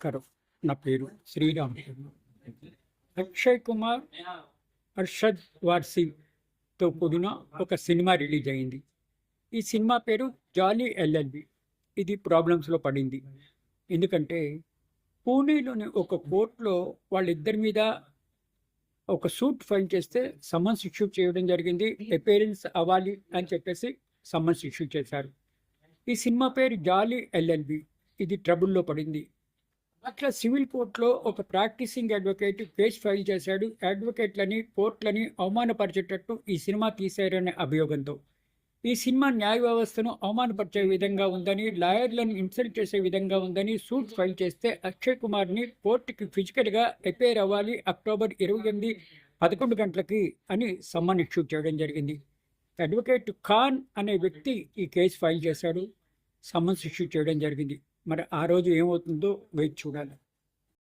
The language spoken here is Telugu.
నమస్కారం. నా పేరు శ్రీరామ్. అక్షయ్ కుమార్, అర్షద్ వార్సీతో కూడిన ఒక సినిమా రిలీజ్ అయింది. ఈ సినిమా పేరు జాలీ ఎల్ఎల్బి. ఇది ప్రాబ్లమ్స్లో పడింది. ఎందుకంటే పూణేలోని ఒక కోర్టులో వాళ్ళిద్దరి మీద ఒక సూట్ ఫైల్ చేస్తే సమ్మన్స్ ఇష్యూ చేయడం జరిగింది. అపీరెన్స్ అవ్వాలి అని చెప్పేసి సమ్మన్స్ ఇష్యూ చేశారు. ఈ సినిమా పేరు జాలీ ఎల్ఎల్బి. ఇది ట్రబుల్లో పడింది. అట్లా సివిల్ కోర్టులో ఒక ప్రాక్టీసింగ్ అడ్వకేట్ కేసు ఫైల్ చేశాడు. అడ్వకేట్లని, కోర్టులని అవమానపరిచేటట్టు ఈ సినిమా తీశారనే అభియోగంతో. ఈ సినిమా న్యాయ వ్యవస్థను అవమానపరిచే విధంగా ఉందని, లాయర్లను ఇన్సల్ట్ చేసే విధంగా ఉందని సూట్ ఫైల్ చేస్తే అక్షయ్ కుమార్ని కోర్టుకి ఫిజికల్గా అపేర్ అవ్వాలి అక్టోబర్ 28 11 గంటలకి అని సమ్మన్ ఇష్యూ చేయడం జరిగింది. అడ్వకేట్ ఖాన్ అనే వ్యక్తి ఈ కేసు ఫైల్ చేశాడు. సమ్మన్స్ ఇష్యూ చేయడం జరిగింది. మరి ఆ రోజు ఏమవుతుందో వేచి చూడాలి.